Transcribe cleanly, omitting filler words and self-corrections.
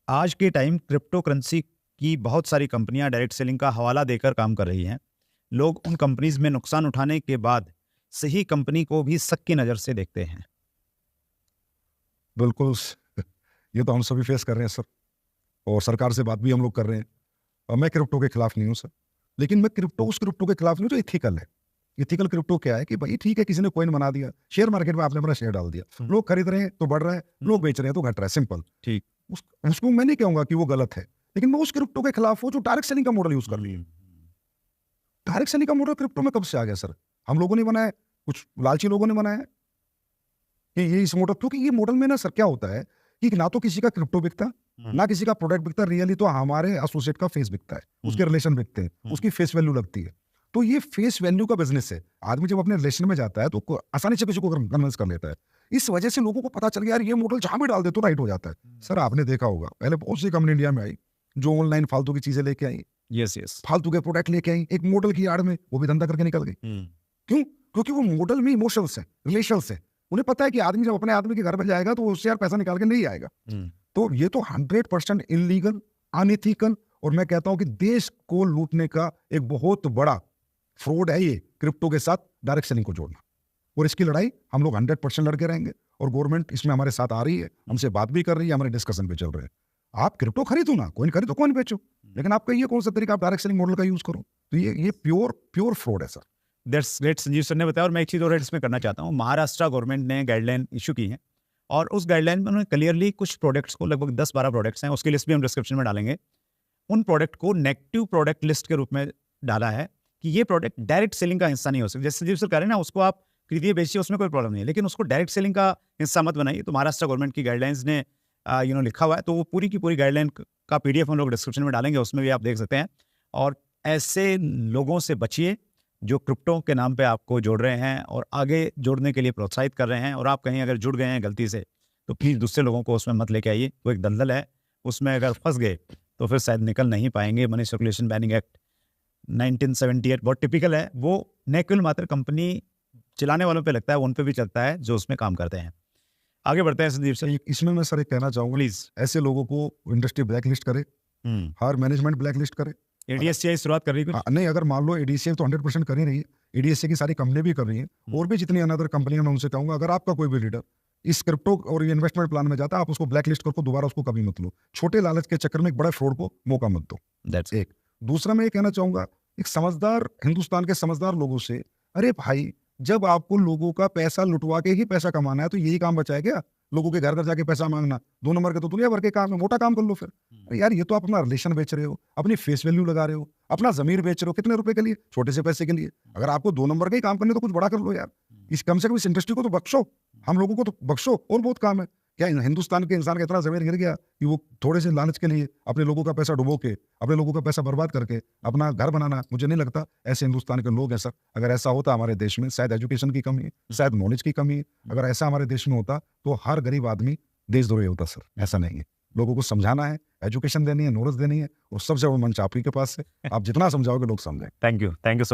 आज के time crypto currency की बहुत सारी कंपनियां डायरेक्ट सेलिंग का हवाला देकर काम कर रही हैं। लोग उन कंपनीज में नुकसान उठाने के बाद सही कंपनी को भी शक की नज़र से देखते हैं। बिल्कुल ये तो हम सभी फेस कर रहे हैं सर, और सरकार से बात भी हम लोग कर रहे हैं। और मैं क्रिप्टो के खिलाफ नहीं हूँ सर, लेकिन मैं उस क्रिप्टो के खिलाफ नहीं हूँ जो इथिकल है। इथिकल क्रिप्टो क्या है कि भाई ठीक है, किसी ने कॉइन बना दिया, शेयर मार्केट में आपने अपना शेयर डाल दिया, लोग खरीद रहे हैं तो बढ़ रहा है, लोग बेच रहे हैं तो घट रहा है, सिंपल। ठीक। उसको मैं नहीं कहूंगा कि वो गलत है, लेकिन मैं उस क्रिप्टो के खिलाफ हूँ जो डायरेक्ट सेलिंग का मॉडल यूज कर रही है। डायरेक्ट सेलिंग का मॉडल क्रिप्टो में कब से आ गया सर? हम लोगों ने बनाया, कुछ लालची लोगों ने बनाया ये इस मॉडल, क्योंकि ये मॉडल में ना सर क्या होता है कि ना तो किसी का क्रिप्टो बिकता, ना किसी का प्रोडक्ट बिकता, रियली तो हमारे एसोसिएट का फेस बिकता है, उसके रिलेशन बिकते हैं, उसकी फेस वैल्यू लगती है। तो ये फेस वैल्यू का बिजनेस है। आदमी जब अपने रिलेशन में जाता है तो आसानी से किसी को कन्विंस कर लेता है। इस वजह से लोगों को पता चल गया यार ये मॉडल जहां भी डाल दे तो राइट हो जाता है। सर आपने देखा होगा पहले बहुत सी कंपनी इंडिया में आई जो ऑनलाइन फालतू की चीजें लेके आई, यस फालतू के प्रोडक्ट लेके आई, एक मॉडल की आड़ में वो भी धंधा करके निकल गई। क्यों? क्योंकि वो मॉडल में इमोशंस है, रिलेशंस है। उन्हें पता है कि आदमी जब अपने आदमी के घर में जाएगा तो उससे यार पैसा निकाल के नहीं आएगा। तो ये तो 100% इलीगल, अनइथिकल, और मैं कहता हूं कि देश को लूटने का एक बहुत बड़ा फ्रॉड है ये क्रिप्टो के साथ डायरेक्ट सेलिंग को जोड़ना। और इसकी लड़ाई हम लोग 100% लड़के रहेंगे, और गवर्नमेंट इसमें हमारे साथ आ रही है, हमसे बात भी कर रही है, हमारे डिस्कशन पे चल रहे हैं। आप क्रिप्टो खरीदो ना, कॉइन खरीदो, कॉइन बेचो, लेकिन आपका ये कौन सा तरीका आप डायरेक्ट सेलिंग मॉडल का यूज करो? तो ये प्योर फ्रॉड है sir. That's great, Sanjeev sir ने बताया। और मैं एक चीज़ और इसमें करना चाहता हूँ। महाराष्ट्र गवर्नमेंट ने गाइडलाइन इशू की है, और उस गाइडलाइन में उन्होंने क्लियरली कुछ प्रोडक्ट्स को, लगभग 10-12 प्रोडक्ट्स हैं, उसकी लिस्ट भी हम डिस्क्रिप्शन में डालेंगे, उन प्रोडक्ट को नेगेटिव प्रोडक्ट लिस्ट के रूप में डाला है कि ये प्रोडक्ट डायरेक्ट सेलिंग का हिस्सा नहीं हो सकता। जैसे संजीव सर कह रहे हैं ना, उसको आप खरीदिए बेचिए, उसमें कोई प्रॉब्लम नहीं है, लेकिन उसको डायरेक्ट सेलिंग का हिस्सा मत बनाइए। तो महाराष्ट्र गवर्नमेंट की गाइडलाइंस ने लिखा हुआ है, तो वो पूरी की पूरी गाइडलाइन का PDF हम लोग डिस्क्रिप्शन में डालेंगे, उसमें भी आप देख सकते हैं। और ऐसे लोगों से बचिए जो क्रिप्टो के नाम पे आपको जोड़ रहे हैं और आगे जोड़ने के लिए प्रोत्साहित कर रहे हैं, और आप कहीं अगर जुड़ गए हैं गलती से तो प्लीज़ दूसरे लोगों को उसमें मत लेके आइए। वो एक दलदल है, उसमें अगर फंस गए तो फिर शायद निकल नहीं पाएंगे। मनी सर्कुलेशन बैनिंग एक्ट 1978 बहुत टिपिकल है। वो न केवल मात्र कंपनी चलाने वालों पे लगता है, उन पे भी चलता है जो उसमें काम करते हैं। आगे बढ़ते हैं संदीप सर। इसमें मैं सर एक कहना चाहूंगा, प्लीज। ऐसे लोगों को इंडस्ट्री ब्लैकलिस्ट करे, हर मैनेजमेंट ब्लैकलिस्ट करे। ADSCI शुरुआत कर रही है कुछ? नहीं, अगर मान लो ADSCI तो 100% कर ही रही है, ADSCI की सारी कंपनी भी कर रही है, और भी जितनी अनदर कंपनियां, मैं उनसे कहूंगा अगर आपका कोई भी लीडर इस क्रिप्टो और इन्वेस्टमेंट प्लान में जाता है, आप उसको ब्लैकलिस्ट करके दोबारा उसको कभी मत लो। छोटे लालच के चक्कर में एक बड़ा फ्रॉड को मौका मत दो। That's एक दूसरा मैं ये कहना चाहूंगा, एक समझदार हिंदुस्तान के समझदार लोगों से, अरे भाई जब आपको लोगों का पैसा लुटवा के ही पैसा कमाना है तो यही काम बचा है क्या? लोगों के घर घर जाके पैसा मांगना 2 नंबर के तो दुनिया भर के काम है, मोटा काम कर लो फिर। अरे यार ये तो आप अपना रिलेशन बेच रहे हो, अपनी फेस वैल्यू लगा रहे हो, अपना जमीर बेच रहे हो, कितने रुपए के लिए? छोटे से पैसे के लिए। अगर आपको 2 नंबर का ही काम करने तो कुछ बड़ा कर लो यार। इस कम से कम इस इंडस्ट्री को तो बख्शो, हम लोगों को तो बख्शो, और बहुत काम है। क्या हिंदुस्तान के इंसान का इतना जमीन गिर गया कि वो थोड़े से लालच के लिए अपने लोगों का पैसा डुबो के, अपने लोगों का पैसा बर्बाद करके अपना घर बनाना? मुझे नहीं लगता ऐसे हिंदुस्तान के लोग हैं सर। अगर ऐसा होता हमारे देश में, शायद एजुकेशन की कमी है, शायद नॉलेज की कमी है, अगर ऐसा हमारे देश में होता तो हर गरीब आदमी देशद्रोही होता सर। ऐसा नहीं है। लोगों को समझाना है, एजुकेशन देनी है, नॉलेज देनी है, और सबसे बड़ा मंच आप ही के पास है। आप जितना समझाओगे लोग समझें। Thank you so much.